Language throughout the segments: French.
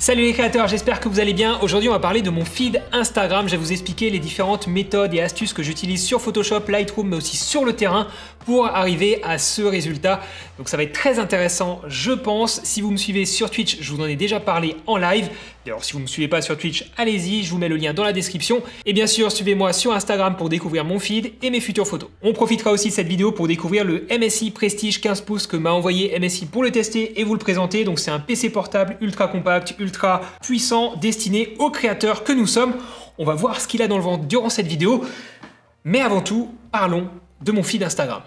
Salut les créateurs, j'espère que vous allez bien. Aujourd'hui on va parler de mon feed Instagram. Je vais vous expliquer les différentes méthodes et astuces que j'utilise sur Photoshop, Lightroom mais aussi sur le terrain pour arriver à ce résultat. Donc ça va être très intéressant je pense. Si vous me suivez sur Twitch, je vous en ai déjà parlé en live. D'ailleurs si vous ne me suivez pas sur Twitch, allez-y, je vous mets le lien dans la description. Et bien sûr suivez-moi sur Instagram pour découvrir mon feed et mes futures photos. On profitera aussi de cette vidéo pour découvrir le MSI Prestige 15 pouces que m'a envoyé MSI pour le tester et vous le présenter. Donc c'est un PC portable ultra compact, ultra puissant, destiné aux créateurs que nous sommes. On va voir ce qu'il a dans le ventre durant cette vidéo. Mais avant tout, parlons de mon feed Instagram.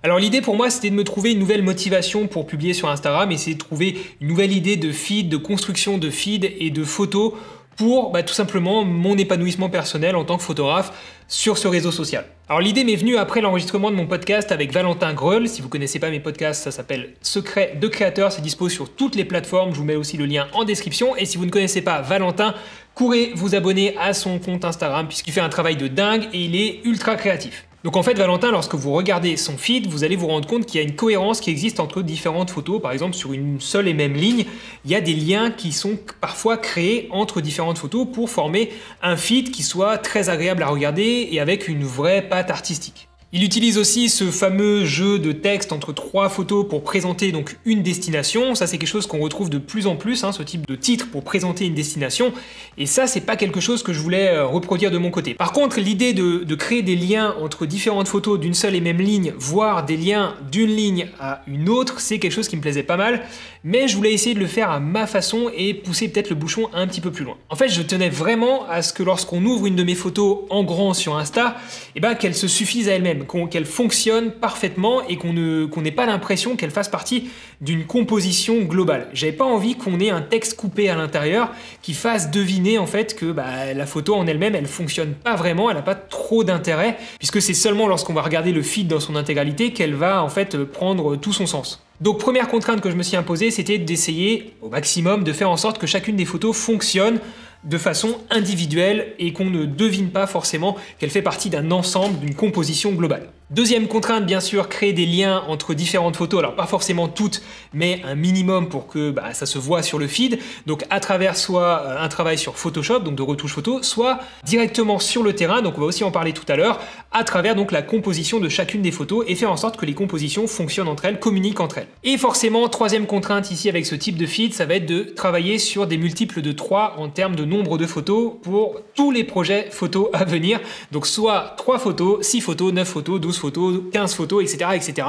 Alors l'idée pour moi c'était de me trouver une nouvelle motivation pour publier sur Instagram et c'est de trouver une nouvelle idée de feed, de construction de feed et de photos pour tout simplement mon épanouissement personnel en tant que photographe sur ce réseau social. Alors l'idée m'est venue après l'enregistrement de mon podcast avec Valentin Greul. Si vous ne connaissez pas mes podcasts, ça s'appelle Secret de créateur, c'est dispo sur toutes les plateformes, je vous mets aussi le lien en description. Et si vous ne connaissez pas Valentin, courez vous abonner à son compte Instagram puisqu'il fait un travail de dingue et il est ultra créatif. Donc en fait Valentin, lorsque vous regardez son feed, vous allez vous rendre compte qu'il y a une cohérence qui existe entre différentes photos. Par exemple sur une seule et même ligne, il y a des liens qui sont parfois créés entre différentes photos pour former un feed qui soit très agréable à regarder et avec une vraie patte artistique. Il utilise aussi ce fameux jeu de texte entre trois photos pour présenter donc une destination. Ça c'est quelque chose qu'on retrouve de plus en plus, ce type de titre pour présenter une destination. Et ça c'est pas quelque chose que je voulais reproduire de mon côté. Par contre l'idée de créer des liens entre différentes photos d'une seule et même ligne, voire des liens d'une ligne à une autre, c'est quelque chose qui me plaisait pas mal. Mais je voulais essayer de le faire à ma façon et pousser peut-être le bouchon un petit peu plus loin. En fait je tenais vraiment à ce que lorsqu'on ouvre une de mes photos en grand sur Insta, qu'elle se suffise à elle-même, qu'elle fonctionne parfaitement et qu'on n'ait pas l'impression qu'elle fasse partie d'une composition globale. J'avais pas envie qu'on ait un texte coupé à l'intérieur qui fasse deviner en fait que la photo en elle-même, elle fonctionne pas vraiment, elle n'a pas trop d'intérêt, puisque c'est seulement lorsqu'on va regarder le feed dans son intégralité qu'elle va en fait prendre tout son sens. Donc première contrainte que je me suis imposée, c'était d'essayer au maximum de faire en sorte que chacune des photos fonctionne de façon individuelle et qu'on ne devine pas forcément qu'elle fait partie d'un ensemble, d'une composition globale. Deuxième contrainte, bien sûr, créer des liens entre différentes photos, alors pas forcément toutes, mais un minimum pour que ça se voit sur le feed, donc à travers soit un travail sur Photoshop, donc de retouche photo, soit directement sur le terrain, donc on va aussi en parler tout à l'heure, à travers donc la composition de chacune des photos et faire en sorte que les compositions fonctionnent entre elles, communiquent entre elles. Et forcément, troisième contrainte ici avec ce type de feed, ça va être de travailler sur des multiples de 3 en termes de nombre de photos pour tous les projets photos à venir, donc soit 3 photos, 6 photos, 9 photos, 12 photos, 15 photos, etc., etc.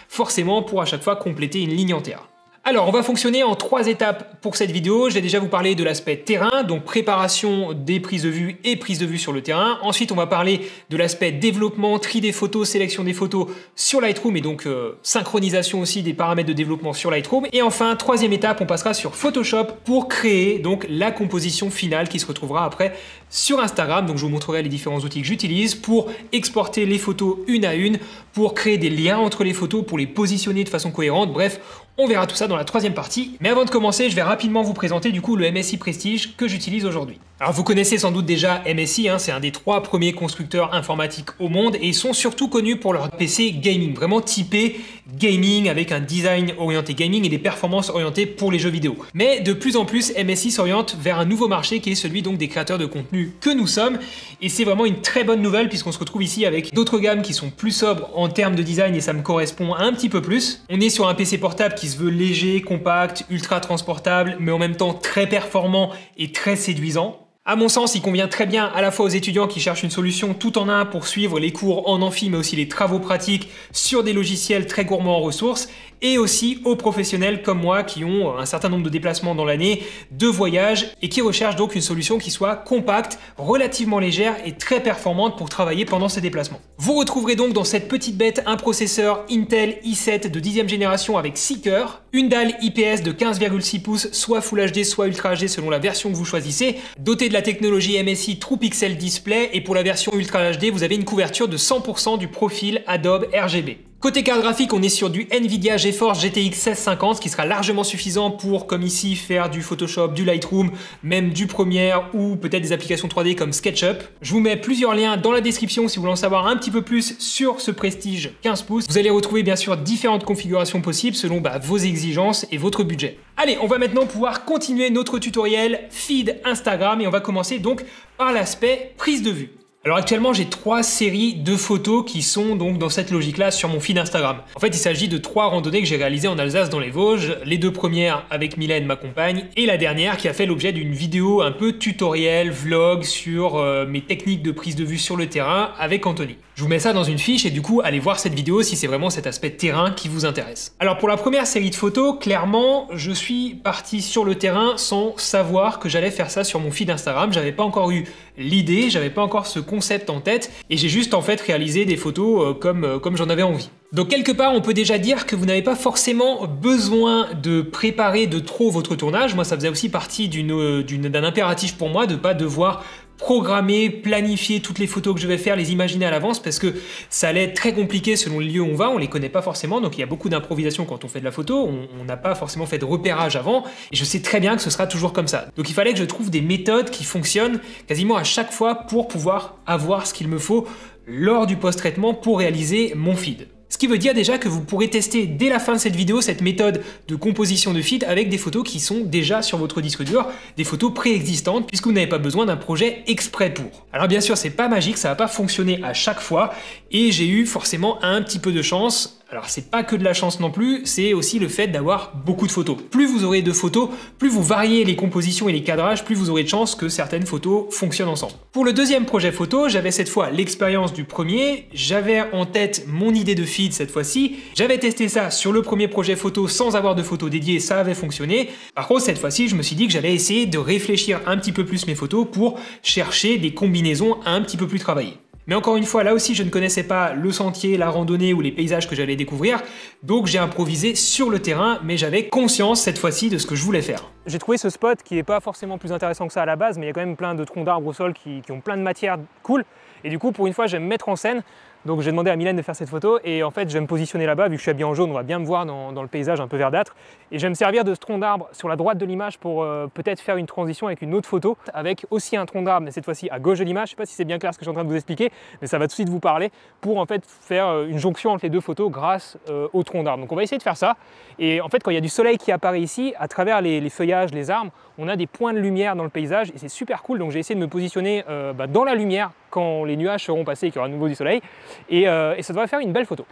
Forcément pour à chaque fois compléter une ligne entière. Alors, on va fonctionner en 3 étapes pour cette vidéo. Je vais déjà vous parler de l'aspect terrain, donc préparation des prises de vue et prise de vue sur le terrain. Ensuite, on va parler de l'aspect développement, tri des photos, sélection des photos sur Lightroom et donc synchronisation aussi des paramètres de développement sur Lightroom. Et enfin, troisième étape, on passera sur Photoshop pour créer donc la composition finale qui se retrouvera après sur Instagram. Donc, je vous montrerai les différents outils que j'utilise pour exporter les photos une à une, pour créer des liens entre les photos, pour les positionner de façon cohérente. Bref, on verra tout ça dans la troisième partie. Mais avant de commencer, je vais rapidement vous présenter du coup le MSI Prestige que j'utilise aujourd'hui. Alors vous connaissez sans doute déjà MSI, c'est un des 3 premiers constructeurs informatiques au monde et ils sont surtout connus pour leur PC gaming, vraiment typé gaming avec un design orienté gaming et des performances orientées pour les jeux vidéo. Mais de plus en plus, MSI s'oriente vers un nouveau marché qui est celui donc des créateurs de contenu que nous sommes et c'est vraiment une très bonne nouvelle puisqu'on se retrouve ici avec d'autres gammes qui sont plus sobres en termes de design et ça me correspond un petit peu plus. On est sur un PC portable qui se veut léger, compact, ultra transportable mais en même temps très performant et très séduisant. À mon sens, il convient très bien à la fois aux étudiants qui cherchent une solution tout en un pour suivre les cours en amphi mais aussi les travaux pratiques sur des logiciels très gourmands en ressources et aussi aux professionnels comme moi qui ont un certain nombre de déplacements dans l'année, de voyages et qui recherchent donc une solution qui soit compacte, relativement légère et très performante pour travailler pendant ces déplacements. Vous retrouverez donc dans cette petite bête un processeur Intel i7 de 10e génération avec 6 cœurs, une dalle IPS de 15,6 pouces, soit Full HD, soit Ultra HD selon la version que vous choisissez, dotée de la technologie MSI True Pixel Display et pour la version Ultra HD, vous avez une couverture de 100% du profil Adobe RGB. Côté carte graphique, on est sur du Nvidia GeForce GTX 1650, ce qui sera largement suffisant pour, comme ici, faire du Photoshop, du Lightroom, même du Premiere ou peut-être des applications 3D comme SketchUp. Je vous mets plusieurs liens dans la description si vous voulez en savoir un petit peu plus sur ce Prestige 15 pouces. Vous allez retrouver bien sûr différentes configurations possibles selon vos exigences et votre budget. Allez, on va maintenant pouvoir continuer notre tutoriel feed Instagram et on va commencer donc par l'aspect prise de vue. Alors actuellement, j'ai 3 séries de photos qui sont donc dans cette logique-là sur mon feed Instagram. En fait, il s'agit de 3 randonnées que j'ai réalisées en Alsace dans les Vosges, les 2 premières avec Mylène, ma compagne, et la dernière qui a fait l'objet d'une vidéo un peu tutoriel, vlog sur mes techniques de prise de vue sur le terrain avec Anthony. Je vous mets ça dans une fiche et du coup, allez voir cette vidéo si c'est vraiment cet aspect terrain qui vous intéresse. Alors pour la première série de photos, clairement, je suis parti sur le terrain sans savoir que j'allais faire ça sur mon feed Instagram. J'avais pas encore eu l'idée, j'avais pas encore ce concept en tête et j'ai juste en fait réalisé des photos comme j'en avais envie. Donc quelque part, on peut déjà dire que vous n'avez pas forcément besoin de préparer de trop votre tournage. Moi, ça faisait aussi partie d'un impératif pour moi de pas devoir programmer, planifier toutes les photos que je vais faire, les imaginer à l'avance parce que ça allait être très compliqué selon le lieu où on va, on les connaît pas forcément, donc il y a beaucoup d'improvisation quand on fait de la photo, on n'a pas forcément fait de repérage avant et je sais très bien que ce sera toujours comme ça. Donc il fallait que je trouve des méthodes qui fonctionnent quasiment à chaque fois pour pouvoir avoir ce qu'il me faut lors du post-traitement pour réaliser mon feed. Ce qui veut dire déjà que vous pourrez tester dès la fin de cette vidéo cette méthode de composition de feed avec des photos qui sont déjà sur votre disque dur, des photos préexistantes puisque vous n'avez pas besoin d'un projet exprès pour. Alors bien sûr, c'est pas magique, ça va pas fonctionner à chaque fois et j'ai eu forcément un petit peu de chance. Alors c'est pas que de la chance non plus, c'est aussi le fait d'avoir beaucoup de photos. Plus vous aurez de photos, plus vous variez les compositions et les cadrages, plus vous aurez de chances que certaines photos fonctionnent ensemble. Pour le deuxième projet photo, j'avais cette fois l'expérience du premier, j'avais en tête mon idée de feed cette fois-ci, j'avais testé ça sur le premier projet photo sans avoir de photos dédiées, ça avait fonctionné. Par contre cette fois-ci, je me suis dit que j'allais essayer de réfléchir un petit peu plus mes photos pour chercher des combinaisons un petit peu plus travaillées. Mais encore une fois, là aussi, je ne connaissais pas le sentier, la randonnée ou les paysages que j'allais découvrir, donc j'ai improvisé sur le terrain, mais j'avais conscience cette fois-ci de ce que je voulais faire. J'ai trouvé ce spot qui n'est pas forcément plus intéressant que ça à la base, mais il y a quand même plein de troncs d'arbres au sol qui ont plein de matière cool, et du coup, pour une fois, j'aime me mettre en scène. Donc j'ai demandé à Mylène de faire cette photo et en fait je vais me positionner là-bas, vu que je suis habillé en jaune, on va bien me voir dans le paysage un peu verdâtre. Et je vais me servir de ce tronc d'arbre sur la droite de l'image pour peut-être faire une transition avec une autre photo, avec aussi un tronc d'arbre, mais cette fois-ci à gauche de l'image. Je ne sais pas si c'est bien clair ce que je suis en train de vous expliquer, mais ça va tout de suite vous parler pour en fait faire une jonction entre les deux photos grâce au tronc d'arbre. Donc on va essayer de faire ça. Et en fait quand il y a du soleil qui apparaît ici, à travers les feuillages, les arbres, on a des points de lumière dans le paysage et c'est super cool. Donc j'ai essayé de me positionner dans la lumière quand les nuages seront passés et qu'il y aura de nouveau du soleil. Et ça devrait faire une belle photo.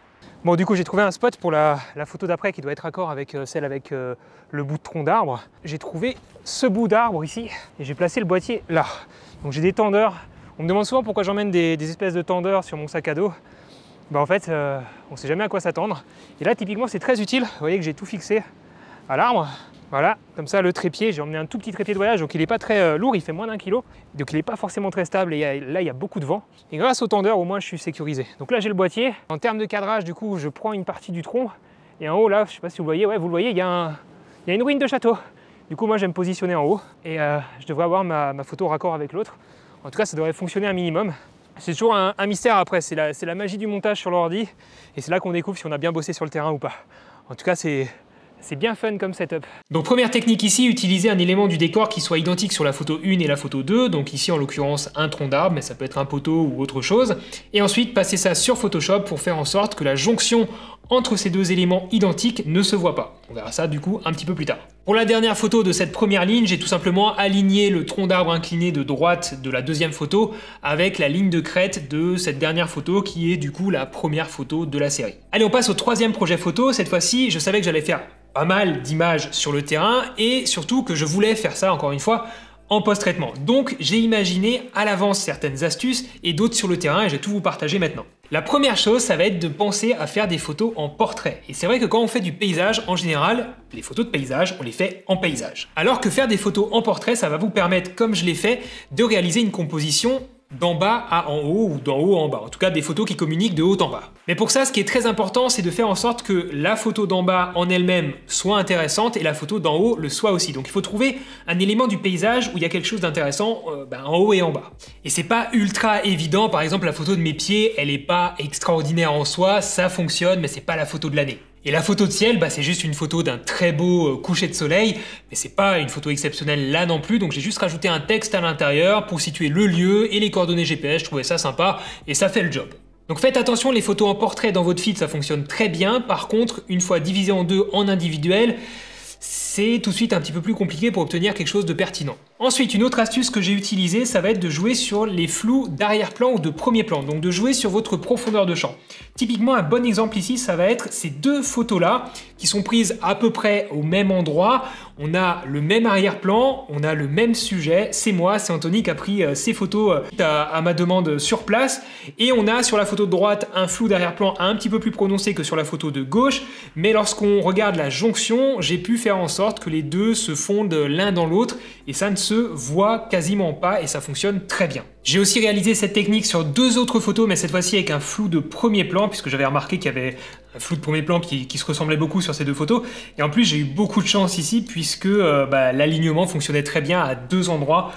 Bon, du coup, j'ai trouvé un spot pour la photo d'après qui doit être raccord avec celle avec le bout de tronc d'arbre. J'ai trouvé ce bout d'arbre ici et j'ai placé le boîtier là. Donc j'ai des tendeurs. On me demande souvent pourquoi j'emmène des espèces de tendeurs sur mon sac à dos. En fait, on ne sait jamais à quoi s'attendre. Et là, typiquement, c'est très utile. Vous voyez que j'ai tout fixé à l'arbre. Voilà, comme ça le trépied, j'ai emmené un tout petit trépied de voyage, donc il n'est pas très lourd, il fait moins d'1 kg, donc il n'est pas forcément très stable et là il y a beaucoup de vent. Et grâce au tendeur, au moins je suis sécurisé. Donc là j'ai le boîtier. En termes de cadrage, du coup, je prends une partie du tronc et en haut là, je ne sais pas si vous voyez, ouais, vous le voyez, il y a une ruine de château. Du coup, moi je vais me positionner en haut et je devrais avoir ma photo raccord avec l'autre. En tout cas, ça devrait fonctionner un minimum. C'est toujours un mystère après, c'est la magie du montage sur l'ordi et c'est là qu'on découvre si on a bien bossé sur le terrain ou pas. En tout cas, c'est bien fun comme setup. Donc première technique ici, utiliser un élément du décor qui soit identique sur la photo 1 et la photo 2, donc ici en l'occurrence un tronc d'arbre, mais ça peut être un poteau ou autre chose, et ensuite passer ça sur Photoshop pour faire en sorte que la jonction entre ces deux éléments identiques ne se voit pas. On verra ça du coup un petit peu plus tard. Pour la dernière photo de cette première ligne, j'ai tout simplement aligné le tronc d'arbre incliné de droite de la deuxième photo avec la ligne de crête de cette dernière photo qui est du coup la première photo de la série. Allez, on passe au troisième projet photo. Cette fois-ci, je savais que j'allais faire pas mal d'images sur le terrain et surtout que je voulais faire ça encore une fois en post-traitement. Donc j'ai imaginé à l'avance certaines astuces et d'autres sur le terrain et je vais tout vous partager maintenant. La première chose, ça va être de penser à faire des photos en portrait. Et c'est vrai que quand on fait du paysage, en général, les photos de paysage, on les fait en paysage. Alors que faire des photos en portrait, ça va vous permettre, comme je l'ai fait, de réaliser une composition d'en bas à en haut ou d'en haut en bas, en tout cas des photos qui communiquent de haut en bas. Mais pour ça, ce qui est très important, c'est de faire en sorte que la photo d'en bas en elle-même soit intéressante et la photo d'en haut le soit aussi. Donc il faut trouver un élément du paysage où il y a quelque chose d'intéressant en haut et en bas. Et c'est pas ultra évident, par exemple la photo de mes pieds, elle est pas extraordinaire en soi, ça fonctionne, mais c'est pas la photo de l'année. Et la photo de ciel, c'est juste une photo d'un très beau coucher de soleil, mais c'est pas une photo exceptionnelle là non plus, donc j'ai juste rajouté un texte à l'intérieur pour situer le lieu et les coordonnées GPS, je trouvais ça sympa, et ça fait le job. Donc faites attention, les photos en portrait dans votre feed, ça fonctionne très bien, par contre, une fois divisé en deux en individuel, c'est tout de suite un petit peu plus compliqué pour obtenir quelque chose de pertinent. Ensuite, une autre astuce que j'ai utilisée, ça va être de jouer sur les flous d'arrière-plan ou de premier plan, donc de jouer sur votre profondeur de champ. Typiquement, un bon exemple ici, ça va être ces deux photos-là, qui sont prises à peu près au même endroit. On a le même arrière-plan, on a le même sujet, c'est moi, c'est Anthony qui a pris ces photos à ma demande sur place, et on a sur la photo de droite un flou d'arrière-plan un petit peu plus prononcé que sur la photo de gauche, mais lorsqu'on regarde la jonction, j'ai pu faire en sorte que les deux se fondent l'un dans l'autre, et ça ne se voit quasiment pas, et ça fonctionne très bien. J'ai aussi réalisé cette technique sur deux autres photos, mais cette fois-ci avec un flou de premier plan, puisque j'avais remarqué qu'il y avait un flou de premier plan qui se ressemblait beaucoup sur ces deux photos. Et en plus, j'ai eu beaucoup de chance ici, puisque l'alignement fonctionnait très bien à deux endroits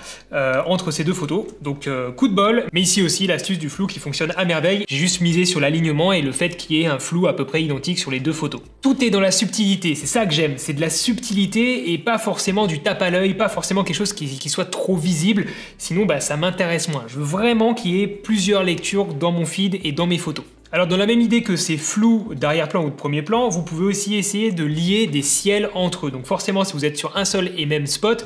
entre ces deux photos. Donc coup de bol, mais ici aussi l'astuce du flou qui fonctionne à merveille. J'ai juste misé sur l'alignement et le fait qu'il y ait un flou à peu près identique sur les deux photos. Tout est dans la subtilité, c'est ça que j'aime, c'est de la subtilité et pas forcément du tape à l'œil, pas forcément quelque chose qui soit trop visible, sinon ça m'intéresse moins. Je veux vraiment qu'il y ait plusieurs lectures dans mon feed et dans mes photos. Alors dans la même idée que ces flous d'arrière-plan ou de premier plan, vous pouvez aussi essayer de lier des ciels entre eux. Donc forcément, si vous êtes sur un seul et même spot,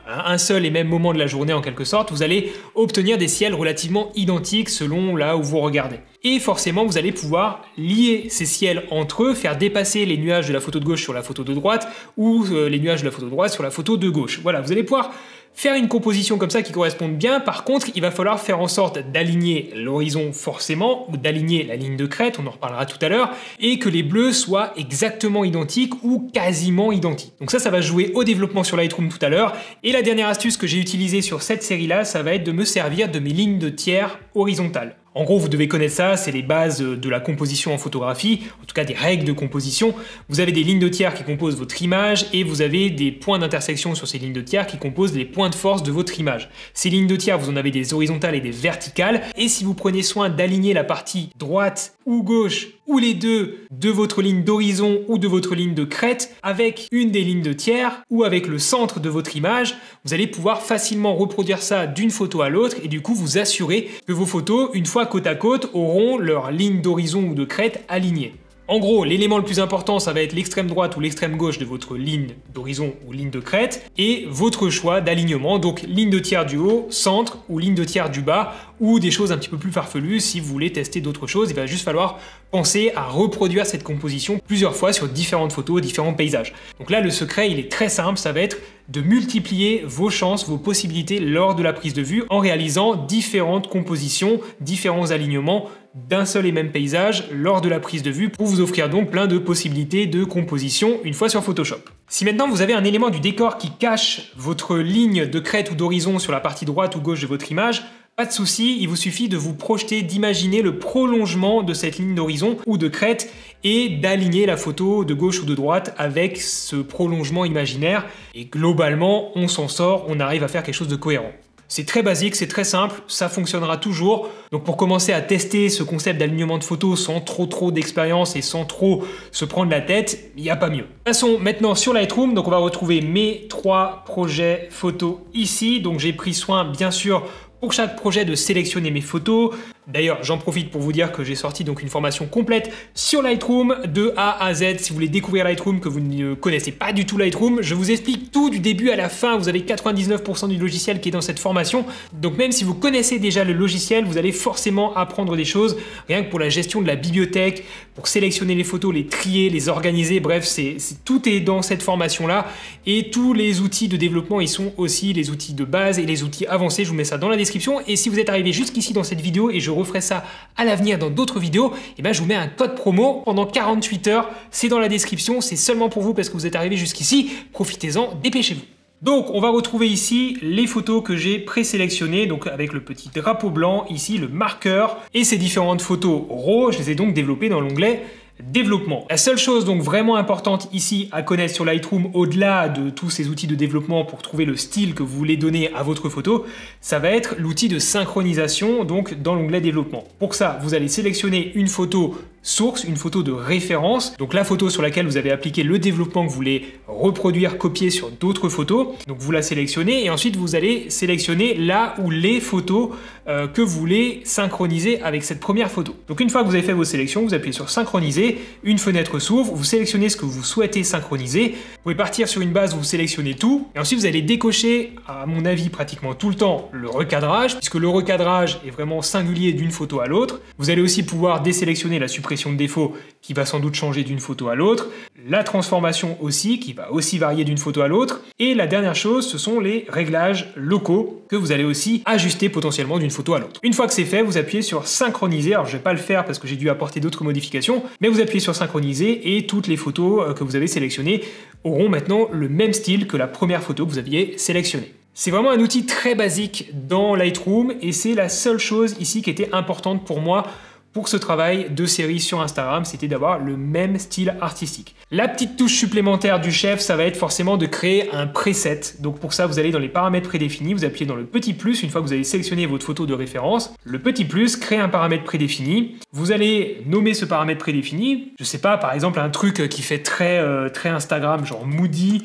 un seul et même moment de la journée en quelque sorte, vous allez obtenir des ciels relativement identiques selon là où vous regardez. Et forcément, vous allez pouvoir lier ces ciels entre eux, faire dépasser les nuages de la photo de gauche sur la photo de droite ou les nuages de la photo de droite sur la photo de gauche. Voilà, vous allez pouvoir faire une composition comme ça qui corresponde bien. Par contre, il va falloir faire en sorte d'aligner l'horizon forcément, ou d'aligner la ligne de crête, on en reparlera tout à l'heure, et que les bleus soient exactement identiques ou quasiment identiques. Donc ça va jouer au développement sur Lightroom tout à l'heure. Et la dernière astuce que j'ai utilisée sur cette série-là, ça va être de me servir de mes lignes de tiers horizontales. En gros, vous devez connaître ça, c'est les bases de la composition en photographie, en tout cas des règles de composition. Vous avez des lignes de tiers qui composent votre image et vous avez des points d'intersection sur ces lignes de tiers qui composent les points de force de votre image. Ces lignes de tiers, vous en avez des horizontales et des verticales. Et si vous prenez soin d'aligner la partie droite ou gauche ou les deux de votre ligne d'horizon ou de votre ligne de crête avec une des lignes de tiers ou avec le centre de votre image, vous allez pouvoir facilement reproduire ça d'une photo à l'autre et du coup vous assurer que vos photos, une fois côte à côte, auront leur ligne d'horizon ou de crête alignée. En gros, l'élément le plus important, ça va être l'extrême droite ou l'extrême gauche de votre ligne d'horizon ou ligne de crête et votre choix d'alignement, donc ligne de tiers du haut, centre ou ligne de tiers du bas ou des choses un petit peu plus farfelues si vous voulez tester d'autres choses. Il va juste falloir penser à reproduire cette composition plusieurs fois sur différentes photos, différents paysages. Donc là, le secret, il est très simple, ça va être de multiplier vos chances, vos possibilités lors de la prise de vue en réalisant différentes compositions, différents alignements d'un seul et même paysage lors de la prise de vue pour vous offrir donc plein de possibilités de composition une fois sur Photoshop. Si maintenant vous avez un élément du décor qui cache votre ligne de crête ou d'horizon sur la partie droite ou gauche de votre image, pas de souci, il vous suffit de vous projeter, d'imaginer le prolongement de cette ligne d'horizon ou de crête et d'aligner la photo de gauche ou de droite avec ce prolongement imaginaire. Et globalement, on s'en sort, on arrive à faire quelque chose de cohérent. C'est très basique, c'est très simple, ça fonctionnera toujours. Donc pour commencer à tester ce concept d'alignement de photos sans trop d'expérience et sans trop se prendre la tête, il n'y a pas mieux. Passons maintenant sur Lightroom, donc on va retrouver mes 3 projets photos ici. Donc j'ai pris soin bien sûr pour chaque projet de sélectionner mes photos. D'ailleurs, j'en profite pour vous dire que j'ai sorti donc une formation complète sur Lightroom de A à Z. Si vous voulez découvrir Lightroom, que vous ne connaissez pas du tout Lightroom, je vous explique tout du début à la fin. Vous avez 99% du logiciel qui est dans cette formation. Donc même si vous connaissez déjà le logiciel, vous allez forcément apprendre des choses, rien que pour la gestion de la bibliothèque, pour sélectionner les photos, les trier, les organiser. Bref, tout est dans cette formation-là. Et tous les outils de développement, ils sont aussi les outils de base et les outils avancés. Je vous mets ça dans la description. Et si vous êtes arrivé jusqu'ici dans cette vidéo, et je referai ça à l'avenir dans d'autres vidéos, et ben je vous mets un code promo pendant 48 heures. C'est dans la description, c'est seulement pour vous parce que vous êtes arrivé jusqu'ici. Profitez-en, dépêchez-vous. Donc on va retrouver ici les photos que j'ai présélectionnées, donc avec le petit drapeau blanc, ici le marqueur, et ces différentes photos RAW, je les ai donc développées dans l'onglet développement. La seule chose donc vraiment importante ici à connaître sur Lightroom, au-delà de tous ces outils de développement pour trouver le style que vous voulez donner à votre photo, ça va être l'outil de synchronisation donc dans l'onglet développement. Pour ça, vous allez sélectionner une photo source, une photo de référence, donc la photo sur laquelle vous avez appliqué le développement que vous voulez reproduire, copier sur d'autres photos, donc vous la sélectionnez et ensuite vous allez sélectionner là où les photos que vous voulez synchroniser avec cette première photo. Donc une fois que vous avez fait vos sélections, vous appuyez sur synchroniser, une fenêtre s'ouvre, vous sélectionnez ce que vous souhaitez synchroniser, vous pouvez partir sur une base où vous sélectionnez tout, et ensuite vous allez décocher, à mon avis pratiquement tout le temps, le recadrage, puisque le recadrage est vraiment singulier d'une photo à l'autre. Vous allez aussi pouvoir désélectionner la suppression de défaut qui va sans doute changer d'une photo à l'autre, la transformation aussi qui va aussi varier d'une photo à l'autre, et la dernière chose ce sont les réglages locaux que vous allez aussi ajuster potentiellement d'une photo à l'autre. Une fois que c'est fait, vous appuyez sur synchroniser, alors je vais pas le faire parce que j'ai dû apporter d'autres modifications, mais vous appuyez sur synchroniser et toutes les photos que vous avez sélectionnées auront maintenant le même style que la première photo que vous aviez sélectionnée. C'est vraiment un outil très basique dans Lightroom et c'est la seule chose ici qui était importante pour moi pour ce travail de série sur Instagram, c'était d'avoir le même style artistique. La petite touche supplémentaire du chef, ça va être forcément de créer un preset. Donc pour ça, vous allez dans les paramètres prédéfinis, vous appuyez dans le petit plus, une fois que vous avez sélectionné votre photo de référence, le petit plus, créer un paramètre prédéfini. Vous allez nommer ce paramètre prédéfini, je sais pas, par exemple un truc qui fait très Instagram, genre Moody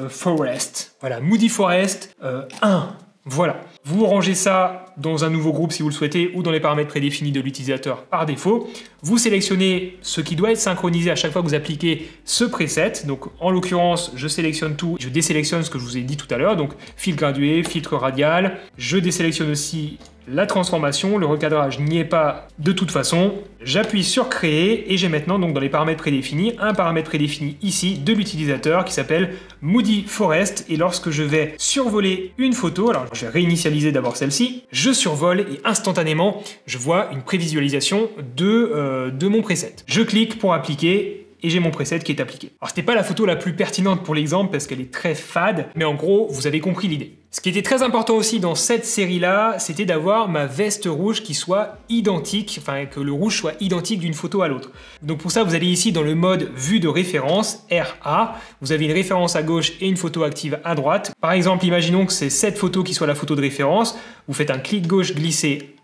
Forest. Voilà, Moody Forest 1. Voilà, vous rangez ça dans un nouveau groupe si vous le souhaitez ou dans les paramètres prédéfinis de l'utilisateur par défaut. Vous sélectionnez ce qui doit être synchronisé à chaque fois que vous appliquez ce preset. Donc en l'occurrence, je sélectionne tout, je désélectionne ce que je vous ai dit tout à l'heure, donc fil gradué, filtre radial. Je désélectionne aussi la transformation, le recadrage n'y est pas de toute façon. J'appuie sur créer et j'ai maintenant donc dans les paramètres prédéfinis un paramètre prédéfini ici de l'utilisateur qui s'appelle Moody Forest et lorsque je vais survoler une photo, alors je vais réinitialiser d'abord celle-ci, je survole et instantanément je vois une prévisualisation de mon preset. Je clique pour appliquer et j'ai mon preset qui est appliqué. Alors c'était pas la photo la plus pertinente pour l'exemple parce qu'elle est très fade, mais en gros vous avez compris l'idée. Ce qui était très important aussi dans cette série-là, c'était d'avoir ma veste rouge qui soit identique, enfin que le rouge soit identique d'une photo à l'autre. Donc pour ça, vous allez ici dans le mode vue de référence, RA, vous avez une référence à gauche et une photo active à droite. Par exemple, imaginons que c'est cette photo qui soit la photo de référence, vous faites un clic gauche glisser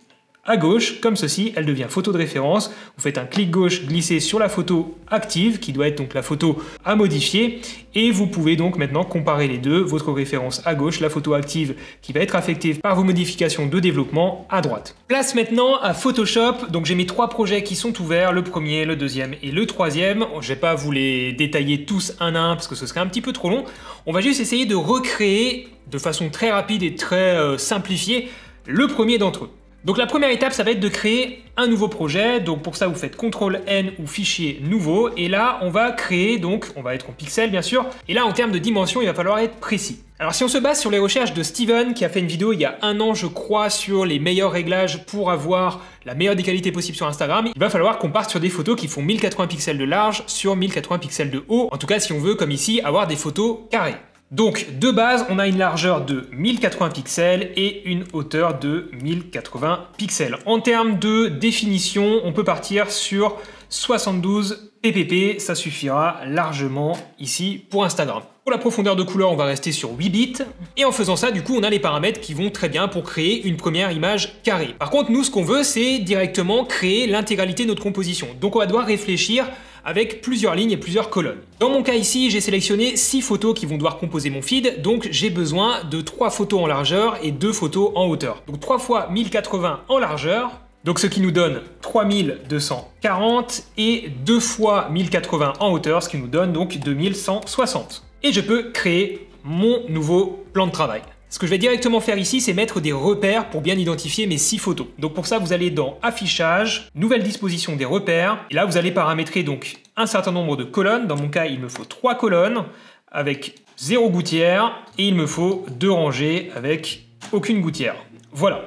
à gauche, comme ceci, elle devient photo de référence. Vous faites un clic gauche glissé sur la photo active, qui doit être donc la photo à modifier, et vous pouvez donc maintenant comparer les deux, votre référence à gauche, la photo active qui va être affectée par vos modifications de développement à droite. Place maintenant à Photoshop, donc j'ai mes trois projets qui sont ouverts, le premier, le deuxième et le troisième. Je vais pas vous les détailler tous un à un parce que ce serait un petit peu trop long. On va juste essayer de recréer de façon très rapide et très simplifiée le premier d'entre eux. Donc la première étape, ça va être de créer un nouveau projet. Donc pour ça, vous faites CTRL-N ou fichier nouveau. Et là, on va créer, donc on va être en pixels bien sûr. Et là, en termes de dimension, il va falloir être précis. Alors si on se base sur les recherches de Steven, qui a fait une vidéo il y a un an, je crois, sur les meilleurs réglages pour avoir la meilleure des qualités possibles sur Instagram, il va falloir qu'on parte sur des photos qui font 1080 pixels de large sur 1080 pixels de haut. En tout cas, si on veut, comme ici, avoir des photos carrées. Donc, de base, on a une largeur de 1080 pixels et une hauteur de 1080 pixels. En termes de définition, on peut partir sur 72 ppp, ça suffira largement ici pour Instagram. Pour la profondeur de couleur, on va rester sur 8 bits. Et en faisant ça, du coup, on a les paramètres qui vont très bien pour créer une première image carrée. Par contre, nous, ce qu'on veut, c'est directement créer l'intégralité de notre composition. Donc, on va devoir réfléchir avec plusieurs lignes et plusieurs colonnes. Dans mon cas ici, j'ai sélectionné 6 photos qui vont devoir composer mon feed, donc j'ai besoin de 3 photos en largeur et 2 photos en hauteur. Donc 3 fois 1080 en largeur, donc ce qui nous donne 3240 et 2 fois 1080 en hauteur, ce qui nous donne donc 2160. Et je peux créer mon nouveau plan de travail. Ce que je vais directement faire ici, c'est mettre des repères pour bien identifier mes 6 photos. Donc pour ça, vous allez dans Affichage, Nouvelle disposition des repères. Et là, vous allez paramétrer donc un certain nombre de colonnes. Dans mon cas, il me faut 3 colonnes avec 0 gouttière. Et il me faut 2 rangées avec aucune gouttière. Voilà.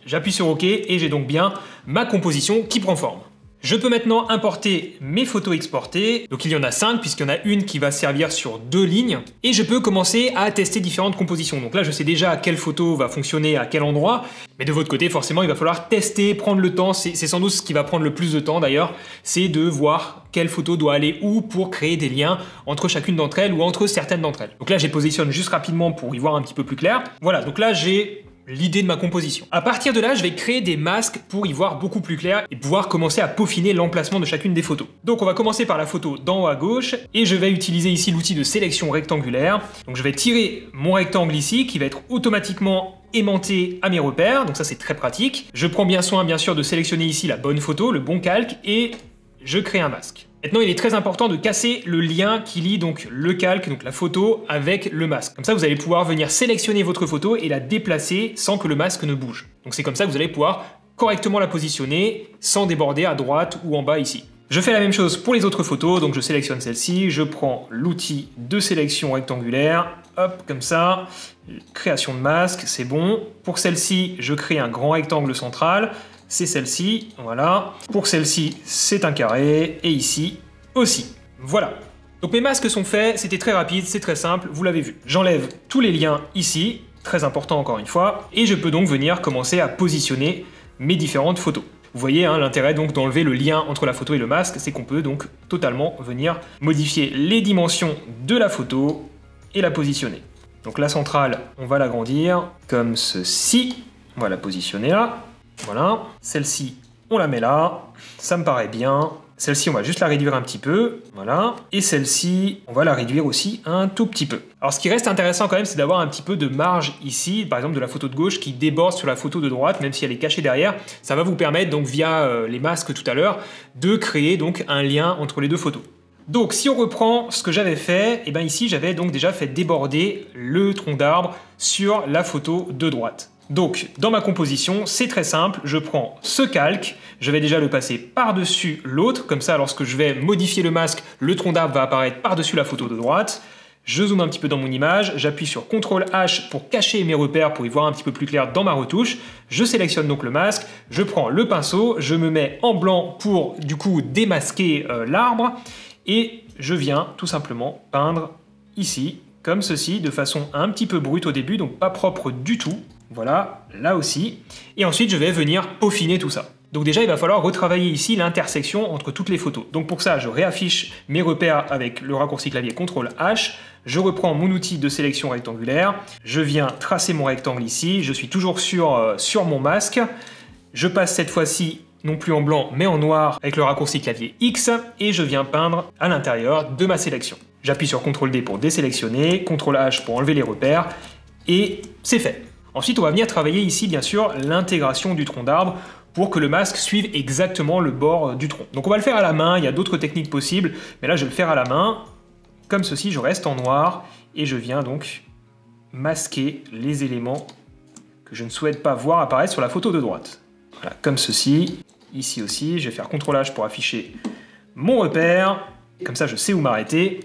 J'appuie sur OK et j'ai donc bien ma composition qui prend forme. Je peux maintenant importer mes photos exportées. Donc il y en a 5 puisqu'il y en a une qui va servir sur 2 lignes. Et je peux commencer à tester différentes compositions. Donc là je sais déjà quelle photo va fonctionner à quel endroit. Mais de votre côté forcément il va falloir tester, prendre le temps. C'est sans doute ce qui va prendre le plus de temps d'ailleurs. C'est de voir quelle photo doit aller où pour créer des liens entre chacune d'entre elles ou entre certaines d'entre elles. Donc là je les positionne juste rapidement pour y voir un petit peu plus clair. Voilà, donc là j'ai l'idée de ma composition. À partir de là, je vais créer des masques pour y voir beaucoup plus clair et pouvoir commencer à peaufiner l'emplacement de chacune des photos. Donc on va commencer par la photo d'en haut à gauche et je vais utiliser ici l'outil de sélection rectangulaire. Donc je vais tirer mon rectangle ici qui va être automatiquement aimanté à mes repères, donc ça c'est très pratique. Je prends bien soin bien sûr de sélectionner ici la bonne photo, le bon calque et je crée un masque. Maintenant, il est très important de casser le lien qui lie donc le calque, donc la photo, avec le masque. Comme ça, vous allez pouvoir venir sélectionner votre photo et la déplacer sans que le masque ne bouge. Donc c'est comme ça que vous allez pouvoir correctement la positionner sans déborder à droite ou en bas ici. Je fais la même chose pour les autres photos, donc je sélectionne celle-ci, je prends l'outil de sélection rectangulaire, hop, comme ça, création de masque, c'est bon. Pour celle-ci, je crée un grand rectangle central. C'est celle-ci, voilà. Pour celle-ci, c'est un carré, et ici aussi. Voilà. Donc mes masques sont faits, c'était très rapide, c'est très simple, vous l'avez vu. J'enlève tous les liens ici, très important encore une fois, et je peux donc venir commencer à positionner mes différentes photos. Vous voyez hein, l'intérêt donc d'enlever le lien entre la photo et le masque, c'est qu'on peut donc totalement venir modifier les dimensions de la photo et la positionner. Donc la centrale, on va l'agrandir comme ceci, on va la positionner là. Voilà, celle-ci, on la met là, ça me paraît bien. Celle-ci, on va juste la réduire un petit peu, voilà. Et celle-ci, on va la réduire aussi un tout petit peu. Alors ce qui reste intéressant quand même, c'est d'avoir un petit peu de marge ici, par exemple de la photo de gauche qui déborde sur la photo de droite, même si elle est cachée derrière. Ça va vous permettre, donc via les masques tout à l'heure, de créer donc un lien entre les deux photos. Donc si on reprend ce que j'avais fait, et bien ici j'avais donc déjà fait déborder le tronc d'arbre sur la photo de droite. Donc, dans ma composition, c'est très simple, je prends ce calque, je vais déjà le passer par-dessus l'autre, comme ça, lorsque je vais modifier le masque, le tronc d'arbre va apparaître par-dessus la photo de droite. Je zoome un petit peu dans mon image, j'appuie sur CTRL H pour cacher mes repères, pour y voir un petit peu plus clair dans ma retouche. Je sélectionne donc le masque, je prends le pinceau, je me mets en blanc pour, du coup, démasquer l'arbre, et je viens tout simplement peindre ici, comme ceci, de façon un petit peu brute au début, donc pas propre du tout. Voilà, là aussi. Et ensuite, je vais venir peaufiner tout ça. Donc déjà, il va falloir retravailler ici l'intersection entre toutes les photos. Donc pour ça, je réaffiche mes repères avec le raccourci clavier CTRL H. Je reprends mon outil de sélection rectangulaire. Je viens tracer mon rectangle ici. Je suis toujours sur mon masque. Je passe cette fois-ci non plus en blanc, mais en noir avec le raccourci clavier X. Et je viens peindre à l'intérieur de ma sélection. J'appuie sur CTRL D pour désélectionner, CTRL H pour enlever les repères. Et c'est fait. Ensuite, on va venir travailler ici, bien sûr, l'intégration du tronc d'arbre pour que le masque suive exactement le bord du tronc. Donc on va le faire à la main, il y a d'autres techniques possibles, mais là je vais le faire à la main. Comme ceci, je reste en noir et je viens donc masquer les éléments que je ne souhaite pas voir apparaître sur la photo de droite. Voilà, comme ceci. Ici aussi, je vais faire CTRL H pour afficher mon repère. Comme ça, je sais où m'arrêter.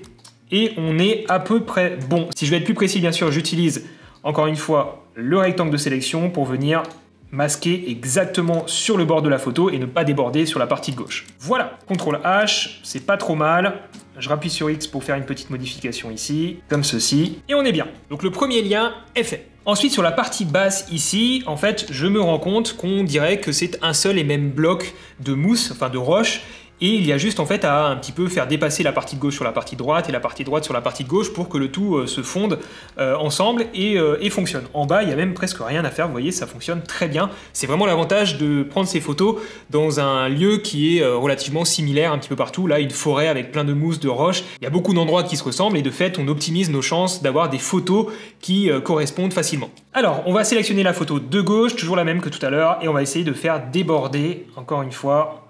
Et on est à peu près bon. Si je vais être plus précis, bien sûr, j'utilise encore une fois le rectangle de sélection pour venir masquer exactement sur le bord de la photo et ne pas déborder sur la partie de gauche. Voilà, CTRL H, c'est pas trop mal. Je rappuie sur X pour faire une petite modification ici, comme ceci, et on est bien. Donc le premier lien est fait. Ensuite, sur la partie basse ici, en fait, je me rends compte qu'on dirait que c'est un seul et même bloc de mousse, enfin de roche, et il y a juste en fait à un petit peu faire dépasser la partie de gauche sur la partie de droite et la partie de droite sur la partie de gauche pour que le tout se fonde ensemble et fonctionne. En bas, il n'y a même presque rien à faire, vous voyez, ça fonctionne très bien. C'est vraiment l'avantage de prendre ces photos dans un lieu qui est relativement similaire un petit peu partout. Là, une forêt avec plein de mousse, de roches. Il y a beaucoup d'endroits qui se ressemblent et de fait, on optimise nos chances d'avoir des photos qui correspondent facilement. Alors, on va sélectionner la photo de gauche, toujours la même que tout à l'heure, et on va essayer de faire déborder, encore une fois,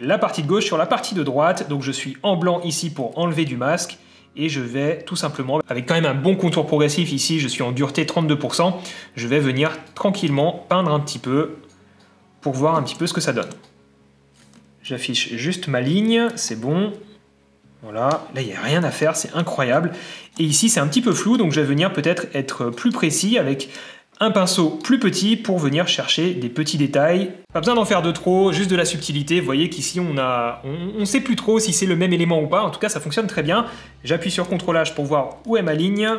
la partie de gauche sur la partie de droite. Donc je suis en blanc ici pour enlever du masque et je vais tout simplement, avec quand même un bon contour progressif ici, je suis en dureté 32%, je vais venir tranquillement peindre un petit peu pour voir un petit peu ce que ça donne. J'affiche juste ma ligne, c'est bon. Voilà, là il n'y a rien à faire, c'est incroyable. Et ici c'est un petit peu flou, donc je vais venir peut-être être plus précis avec un pinceau plus petit pour venir chercher des petits détails. Pas besoin d'en faire de trop, juste de la subtilité. Vous voyez qu'ici on sait plus trop si c'est le même élément ou pas. En tout cas, ça fonctionne très bien. J'appuie sur CTRL-H pour voir où est ma ligne.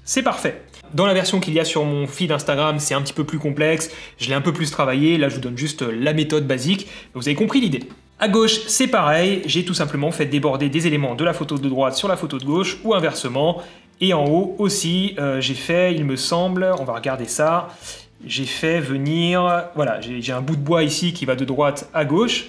C'est parfait. Dans la version qu'il y a sur mon feed Instagram, c'est un petit peu plus complexe. Je l'ai un peu plus travaillé. Là, je vous donne juste la méthode basique. Vous avez compris l'idée. À gauche, c'est pareil. J'ai tout simplement fait déborder des éléments de la photo de droite sur la photo de gauche ou inversement. Et en haut aussi, j'ai fait, il me semble, on va regarder ça, j'ai fait venir, voilà, j'ai un bout de bois ici qui va de droite à gauche.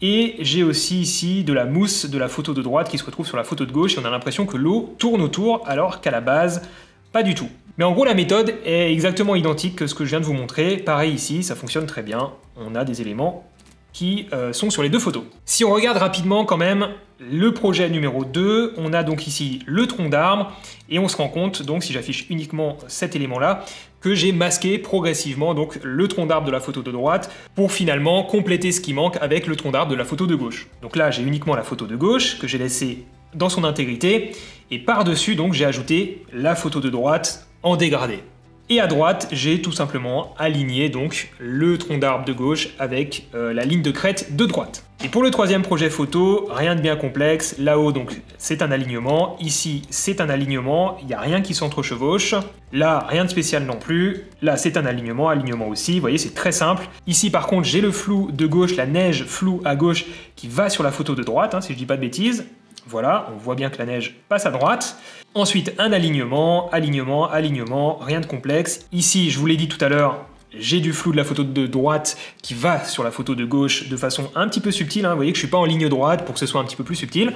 Et j'ai aussi ici de la mousse de la photo de droite qui se retrouve sur la photo de gauche. Et on a l'impression que l'eau tourne autour alors qu'à la base, pas du tout. Mais en gros, la méthode est exactement identique que ce que je viens de vous montrer. Pareil ici, ça fonctionne très bien. On a des éléments qui sont sur les deux photos. Si on regarde rapidement quand même le projet numéro 2, on a donc ici le tronc d'arbre et on se rend compte, donc si j'affiche uniquement cet élément-là, que j'ai masqué progressivement donc le tronc d'arbre de la photo de droite pour finalement compléter ce qui manque avec le tronc d'arbre de la photo de gauche. Donc là, j'ai uniquement la photo de gauche que j'ai laissée dans son intégrité et par-dessus, donc j'ai ajouté la photo de droite en dégradé. Et à droite, j'ai tout simplement aligné donc le tronc d'arbre de gauche avec la ligne de crête de droite. Et pour le troisième projet photo, rien de bien complexe. Là-haut, donc, c'est un alignement. Ici, c'est un alignement. Il n'y a rien qui s'entrechevauche. Là, rien de spécial non plus. Là, c'est un alignement, alignement aussi. Vous voyez, c'est très simple. Ici, par contre, j'ai le flou de gauche, la neige floue à gauche qui va sur la photo de droite, hein, si je dis pas de bêtises. Voilà, on voit bien que la neige passe à droite. Ensuite, un alignement, alignement, alignement, rien de complexe. Ici, je vous l'ai dit tout à l'heure, j'ai du flou de la photo de droite qui va sur la photo de gauche de façon un petit peu subtile. Hein. Vous voyez que je ne suis pas en ligne droite pour que ce soit un petit peu plus subtil.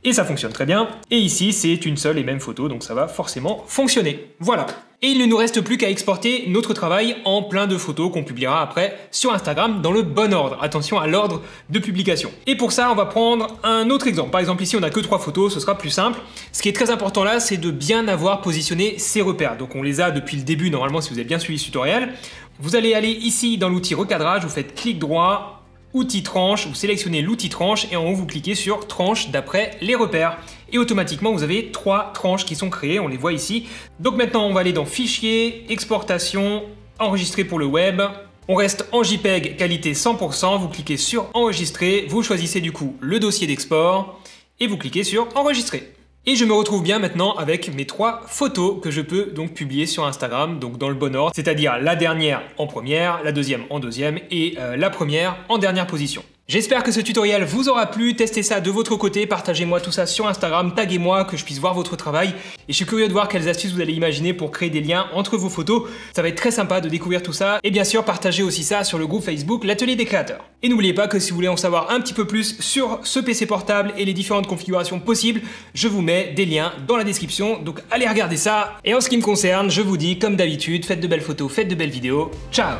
Et ça fonctionne très bien. Et ici, c'est une seule et même photo, donc ça va forcément fonctionner. Voilà. Et il ne nous reste plus qu'à exporter notre travail en plein de photos qu'on publiera après sur Instagram dans le bon ordre. Attention à l'ordre de publication. Et pour ça, on va prendre un autre exemple. Par exemple, ici, on n'a que 3 photos, ce sera plus simple. Ce qui est très important là, c'est de bien avoir positionné ces repères. Donc on les a depuis le début, normalement, si vous avez bien suivi ce tutoriel. Vous allez aller ici dans l'outil recadrage, vous faites clic droit, outil tranche, vous sélectionnez l'outil tranche et en haut vous cliquez sur tranche d'après les repères. Et automatiquement vous avez 3 tranches qui sont créées, on les voit ici. Donc maintenant on va aller dans fichier, exportation, enregistrer pour le web. On reste en JPEG qualité 100%, vous cliquez sur enregistrer, vous choisissez du coup le dossier d'export et vous cliquez sur enregistrer. Et je me retrouve bien maintenant avec mes 3 photos que je peux donc publier sur Instagram, donc dans le bon ordre, c'est-à-dire la dernière en première, la deuxième en deuxième et la première en dernière position. J'espère que ce tutoriel vous aura plu, testez ça de votre côté, partagez-moi tout ça sur Instagram, taguez-moi que je puisse voir votre travail et je suis curieux de voir quelles astuces vous allez imaginer pour créer des liens entre vos photos. Ça va être très sympa de découvrir tout ça et bien sûr partagez aussi ça sur le groupe Facebook l'Atelier des Créateurs. Et n'oubliez pas que si vous voulez en savoir un petit peu plus sur ce PC portable et les différentes configurations possibles, je vous mets des liens dans la description, donc allez regarder ça. Et en ce qui me concerne, je vous dis comme d'habitude, faites de belles photos, faites de belles vidéos, ciao!